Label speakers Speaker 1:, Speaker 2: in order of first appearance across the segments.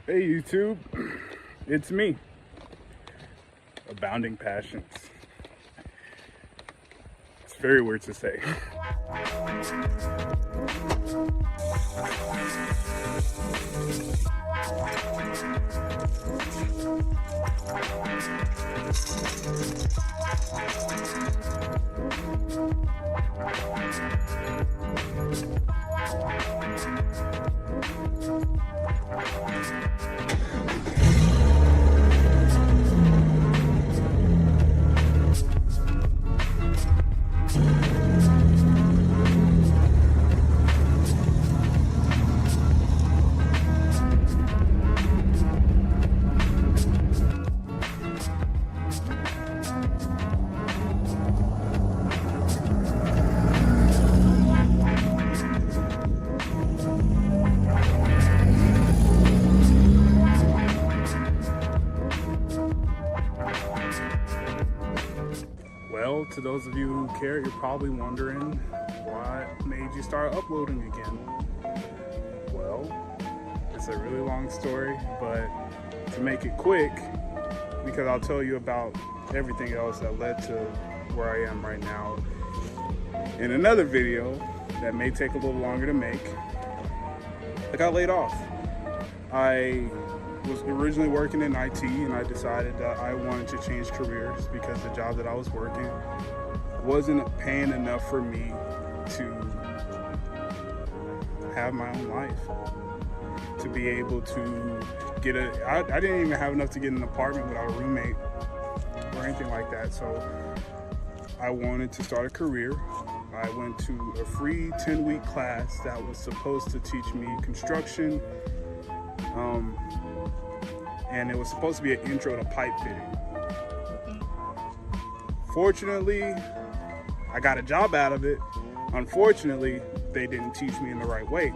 Speaker 1: Hey YouTube, it's me, Abounding Passions. It's very weird to say. Well, to those of you who care, you're probably wondering what made you start uploading again. Well, it's a really long story, but to make it quick, because I'll tell you about everything else that led to where I am right now in another video that may take a little longer to make. I got laid off. I was originally working in IT, and I decided that I wanted to change careers because the job that I was working wasn't paying enough for me to have my own life, to be able to get I didn't even have enough to get an apartment without a roommate or anything like that. So I wanted to start a career. I went to a free 10-week class that was supposed to teach me construction, and it was supposed to be an intro to pipe fitting. Fortunately, I got a job out of it. Unfortunately, they didn't teach me in the right way.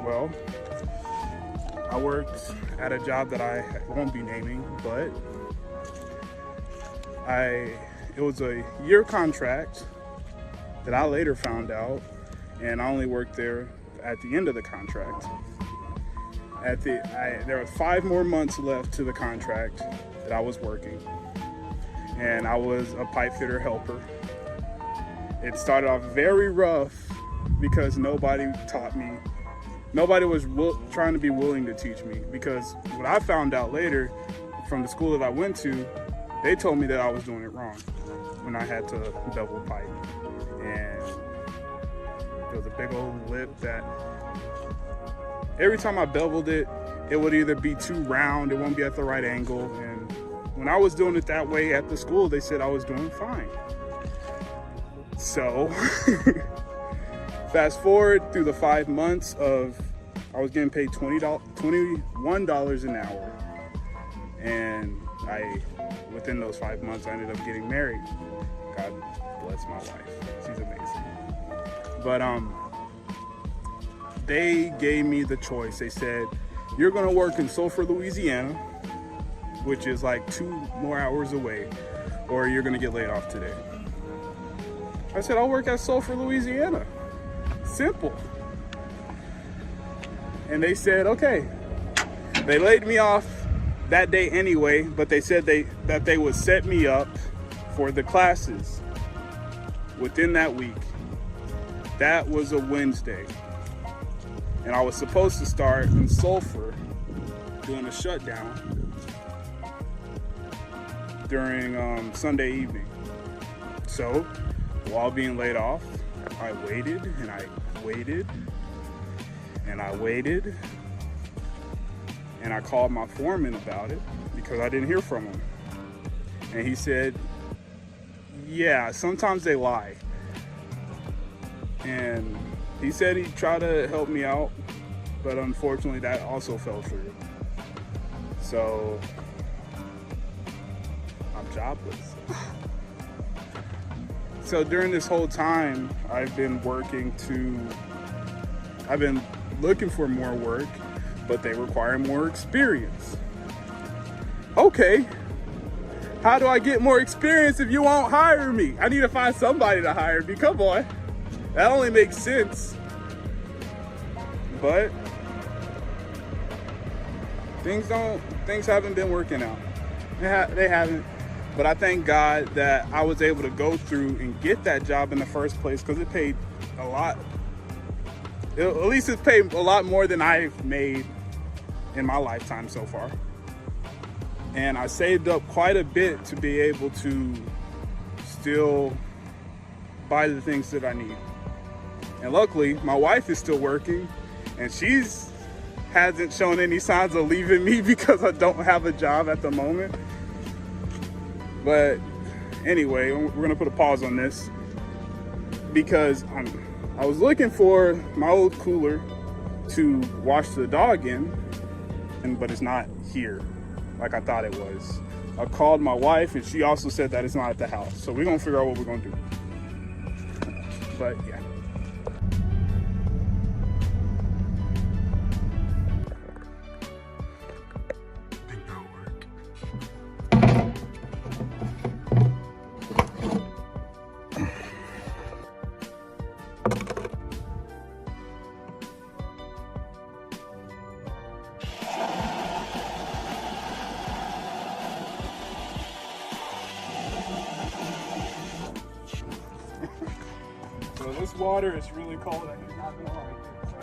Speaker 1: Well, I worked at a job that I won't be naming, but it was a year contract that I later found out, and I only worked there at the end of the contract. There were 5 more months left to the contract that I was working, and I was a pipe fitter helper. It started off very rough because nobody taught me. Nobody was trying to be willing to teach me, because what I found out later from the school that I went to, they told me that I was doing it wrong when I had to bevel pipe. And there was a big old lip that every time I beveled it, it would either be too round, it won't be at the right angle. And when I was doing it that way at the school, they said I was doing fine. So fast forward through the 5 months of, I was getting paid $21 an hour. And within those 5 months, I ended up getting married. God bless my wife, she's amazing. But they gave me the choice. They said, you're gonna work in Sulphur, Louisiana, which is like 2 more hours away, or you're gonna get laid off today. I said, I'll work at Sulphur, Louisiana. Simple. And they said, okay. They laid me off that day anyway, but they said that they would set me up for the classes within that week. That was a Wednesday. And I was supposed to start in Sulphur doing a shutdown during Sunday evening. So while being laid off, I waited and I waited and I waited, and I called my foreman about it because I didn't hear from him. And he said, yeah, sometimes they lie. And he said he'd try to help me out, but unfortunately that also fell through. So I'm jobless. So during this whole time, I've been looking for more work, but they require more experience. Okay, how do I get more experience if you won't hire me? I need to find somebody to hire me, come on. That only makes sense. But things haven't been working out. They haven't. But I thank God that I was able to go through and get that job in the first place, because it paid a lot. At least it paid a lot more than I've made in my lifetime so far. And I saved up quite a bit to be able to still buy the things that I need. And luckily, my wife is still working, and hasn't shown any signs of leaving me because I don't have a job at the moment. But anyway, we're gonna put a pause on this because I was looking for my old cooler to wash the dog in, but it's not here like I thought it was. I called my wife, and she also said that it's not at the house. So we're gonna figure out what we're gonna do. But yeah. So this water is really cold. I'm not gonna like it. So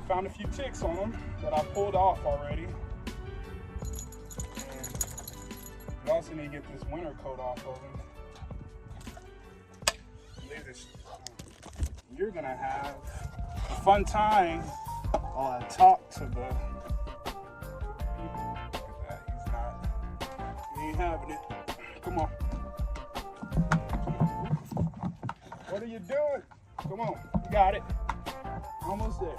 Speaker 1: found a few ticks on them that I pulled off already. And we also need to get this winter coat off of them. You're gonna have a fun time while I talk to the people. Look at that. He ain't having it. Come on. What are you doing? Come on, you got it. Almost there.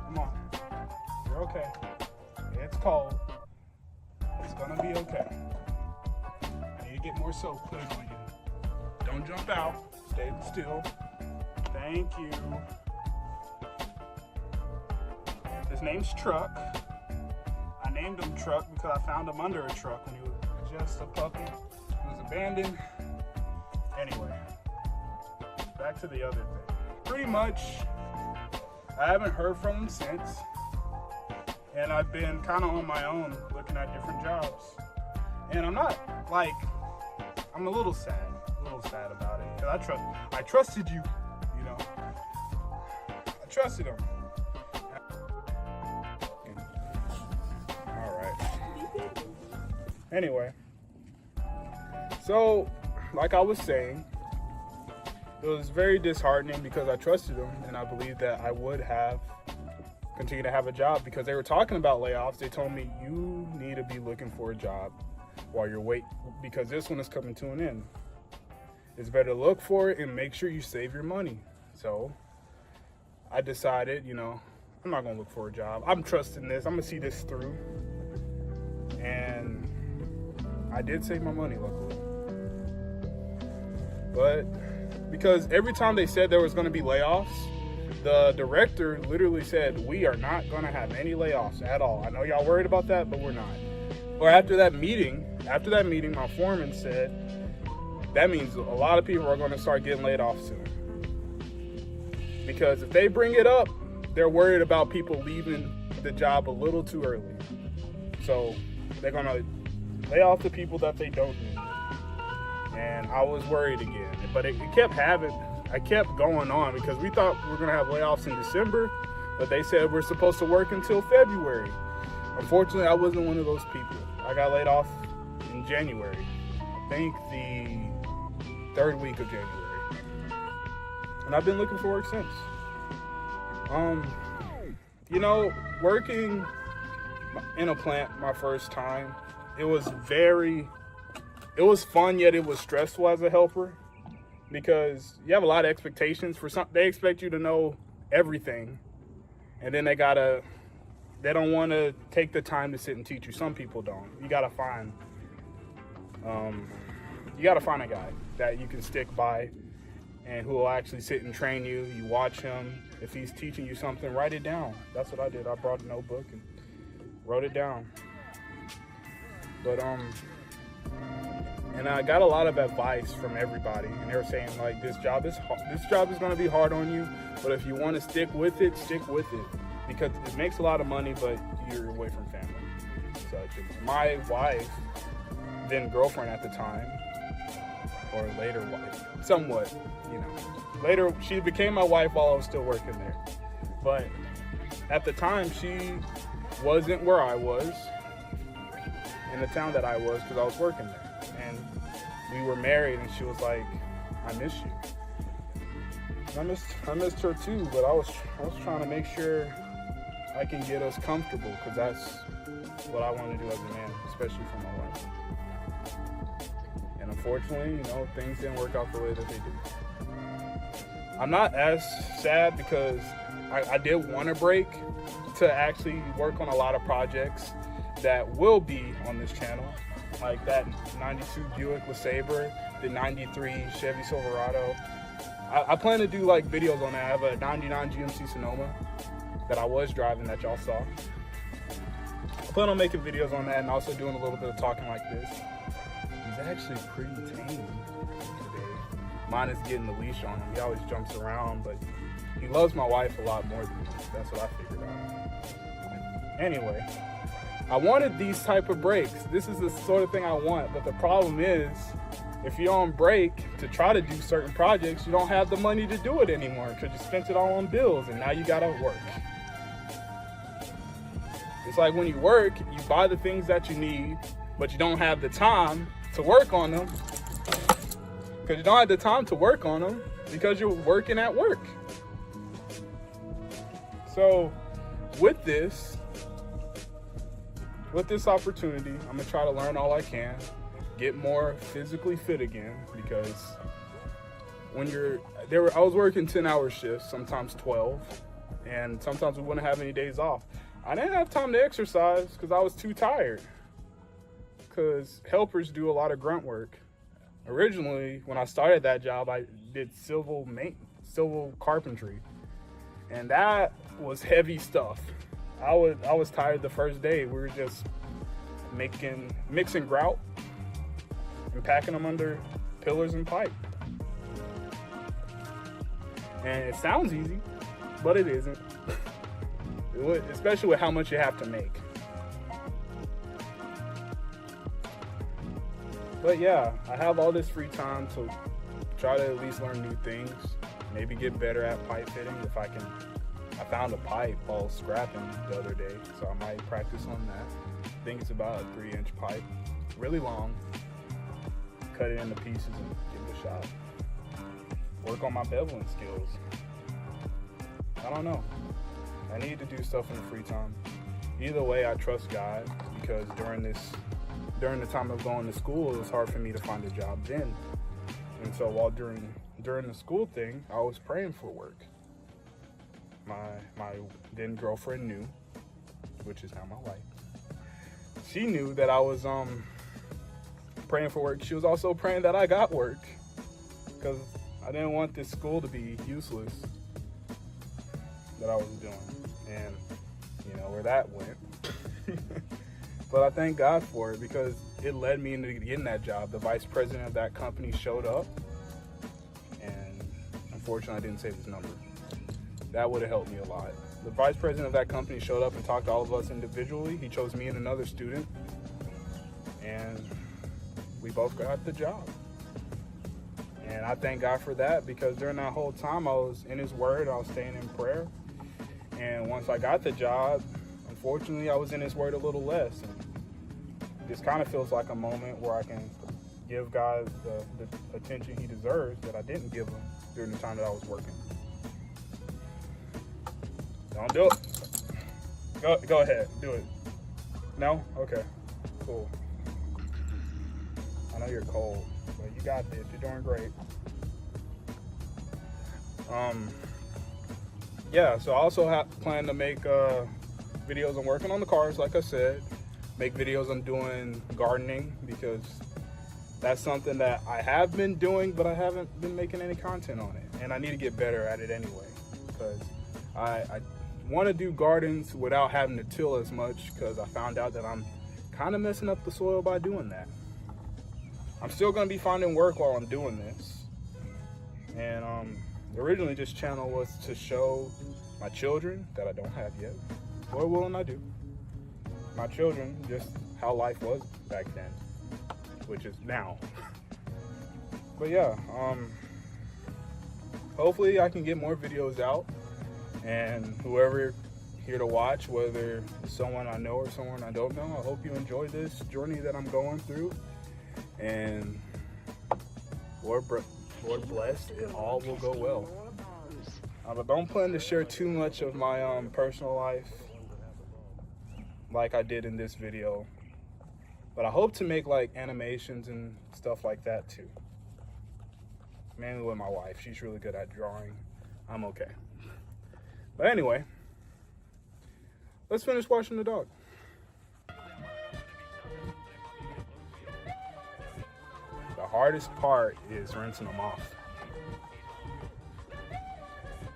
Speaker 1: Come on, you're okay. It's cold. It's gonna be okay. I need to get more soap put on you. Don't jump out. Stay still. Thank you. His name's Truck. I named him Truck because I found him under a truck when he was just a puppy. Abandoned. Anyway, back to the other thing. Pretty much, I haven't heard from him since, and I've been kind of on my own looking at different jobs. And I'm not like, I'm a little sad about it, because I trusted you, you know. I trusted him. All right. Anyway. So, like I was saying, it was very disheartening because I trusted them, and I believed that I would continue to have a job, because they were talking about layoffs. They told me, you need to be looking for a job while you're waiting, because this one is coming to an end. It's better to look for it and make sure you save your money. So I decided, you know, I'm not gonna look for a job. I'm trusting this. I'm gonna see this through. And I did save my money, luckily. But because every time they said there was going to be layoffs, the director literally said, we are not going to have any layoffs at all. I know y'all worried about that, but we're not. Or after that meeting, my foreman said, that means a lot of people are going to start getting laid off soon. Because if they bring it up, they're worried about people leaving the job a little too early. So they're going to lay off the people that they don't need. And I was worried again, but it kept I kept going on, because we thought we were gonna have layoffs in December, but they said we're supposed to work until February. Unfortunately, I wasn't one of those people. I got laid off in January. I think the third week of January. And I've been looking for work since. You know, working in a plant my first time, it was fun, yet it was stressful as a helper, because you have a lot of expectations for they expect you to know everything, and then they don't want to take the time to sit and teach you. Some people don't. You gotta find a guy that you can stick by and who will actually sit and train you. You watch him. If he's teaching you something, write it down. That's what I did. I brought a notebook and wrote it down. But And I got a lot of advice from everybody, and they were saying like, this job is going to be hard on you, but if you want to stick with it, because it makes a lot of money, but you're away from family. So my wife, then girlfriend at the time, or later wife, somewhat, later she became my wife while I was still working there. But at the time, she wasn't where I was, in the town that I was, because I was working there. And we were married, and she was like, I miss you. And I missed her too, but I was trying to make sure I can get us comfortable, because that's what I want to do as a man, especially for my wife. And unfortunately, things didn't work out the way that they do. I'm not as sad because I did want a break to actually work on a lot of projects that will be on this channel, like that 92 Buick LeSabre, the 93 Chevy Silverado. I plan to do like videos on that. I have a 99 GMC Sonoma that I was driving that y'all saw. I plan on making videos on that and also doing a little bit of talking like this. He's actually pretty tame today. Mine is getting the leash on him. He always jumps around, but he loves my wife a lot more than me. That's what I figured out. Anyway, I wanted these type of breaks. This is the sort of thing I want, but the problem is, if you're on break to try to do certain projects, you don't have the money to do it anymore because you spent it all on bills and now you gotta work. It's like when you work, you buy the things that you need, but you don't have the time to work on them because you're working at work. So with this opportunity, I'm gonna try to learn all I can, get more physically fit again, because I was working 10-hour shifts, sometimes 12, and sometimes we wouldn't have any days off. I didn't have time to exercise because I was too tired, because helpers do a lot of grunt work. Originally, when I started that job, I did civil carpentry, and that was heavy stuff. I was tired the first day. We were just mixing grout and packing them under pillars and pipe. And it sounds easy, but it isn't. Especially with how much you have to make. But yeah, I have all this free time to try to at least learn new things, maybe get better at pipe fitting if I can. I found a pipe while scrapping the other day, so I might practice on that. I think it's about a 3-inch pipe, really long. Cut it into pieces and give it a shot. Work on my beveling skills. I don't know. I need to do stuff in the free time. Either way, I trust God, because during the time of going to school, it was hard for me to find a job then. And so while during the school thing, I was praying for work. My then girlfriend knew, which is now my wife. She knew that I was praying for work. She was also praying that I got work, because I didn't want this school to be useless that I was doing. And you know where that went. But I thank God for it, because it led me into getting that job. The vice president of that company showed up, and unfortunately I didn't save his number. That would have helped me a lot. The vice president of that company showed up and talked to all of us individually. He chose me and another student, and we both got the job. And I thank God for that, because during that whole time I was in his word, I was staying in prayer. And once I got the job, unfortunately I was in his word a little less. And this kind of feels like a moment where I can give God the attention he deserves that I didn't give him during the time that I was working. Don't do it. Go ahead, do it. No? Okay, cool. I know you're cold, but you got this. You're doing great. Yeah, so I also plan to make videos on working on the cars, like I said. Make videos on doing gardening, because that's something that I have been doing, but I haven't been making any content on it. And I need to get better at it anyway, because I want to do gardens without having to till as much, because I found out that I'm kind of messing up the soil by doing that. I'm still gonna be finding work while I'm doing this. And the originally this channel was to show my children that I don't have yet, or will and I do, my children just how life was back then, which is now. But yeah, hopefully I can get more videos out, and whoever here to watch, whether it's someone I know or someone I don't know, I hope you enjoy this journey that I'm going through, and Lord bless, it all will go well. I don't plan to share too much of my personal life like I did in this video, but I hope to make like animations and stuff like that too. Mainly with my wife. She's really good at drawing. I'm okay. But anyway, let's finish washing the dog. The hardest part is rinsing them off.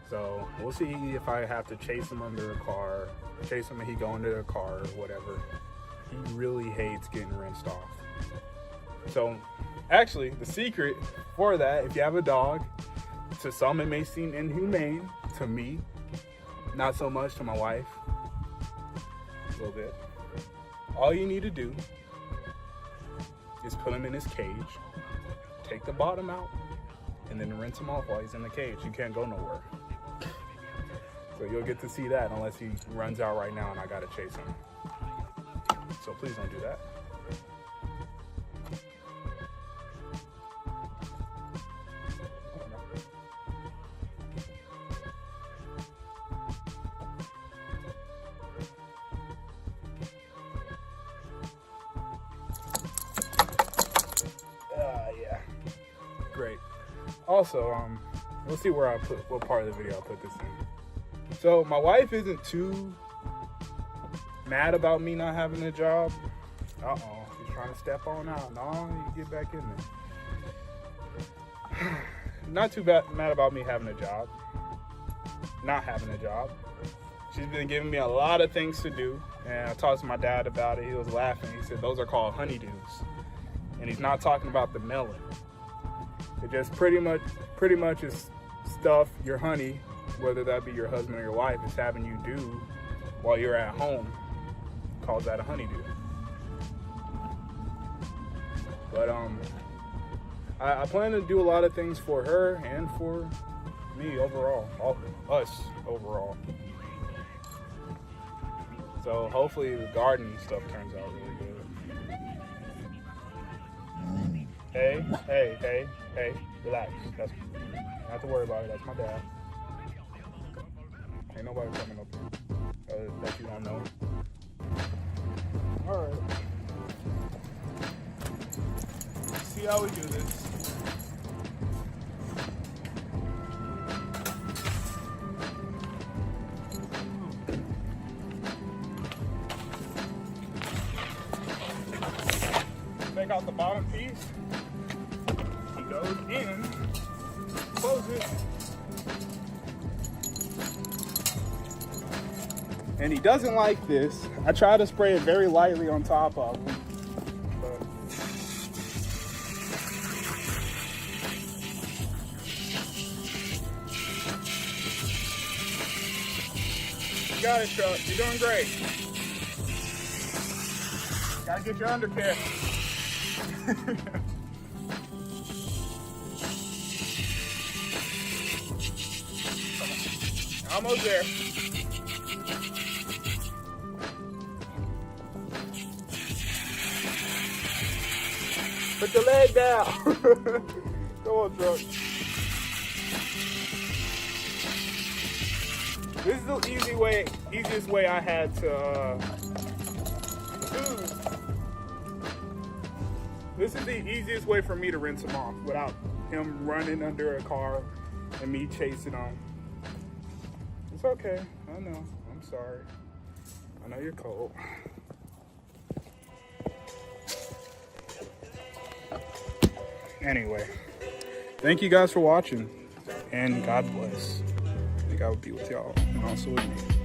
Speaker 1: So we'll see if I have to chase him under a car, chase him and he go under the car or whatever. He really hates getting rinsed off. So actually, the secret for that, if you have a dog, to some it may seem inhumane, to me, not so much to my wife, a little bit. All you need to do is put him in his cage, take the bottom out, and then rinse him off while he's in the cage. You can't go nowhere. So you'll get to see that unless he runs out right now and I gotta chase him. So please don't do that. Yeah. Great. Also, we'll see where I put, what part of the video I put this in. So my wife isn't too mad about me not having a job. Uh-oh, he's trying to step on out. No, you get back in there. Not too mad about me having a job. Not having a job. She's been giving me a lot of things to do. And I talked to my dad about it. He was laughing. He said, those are called honeydews. And he's not talking about the melon. It just pretty much is stuff your honey, whether that be your husband or your wife, is having you do while you're at home. Calls that a honeydew. But I plan to do a lot of things for her and for me overall, us overall. So hopefully the garden stuff turns out really good. Hey, relax. That's, not have to worry about it. That's my dad. Ain't nobody coming up here that you don't know. All right. See how we do this. Take out the bottom piece. He goes in. Close it. And he doesn't like this. I try to spray it very lightly on top of him. But you got it, Chuck. You're doing great. Gotta get your undercare. Almost there. Put your leg down. Come on, truck. This is the easiest way I had to This is the easiest way for me to rinse him off without him running under a car and me chasing him. It's okay. I know. I'm sorry. I know you're cold. Anyway, thank you guys for watching, and God bless. I think I would be with y'all and also with me.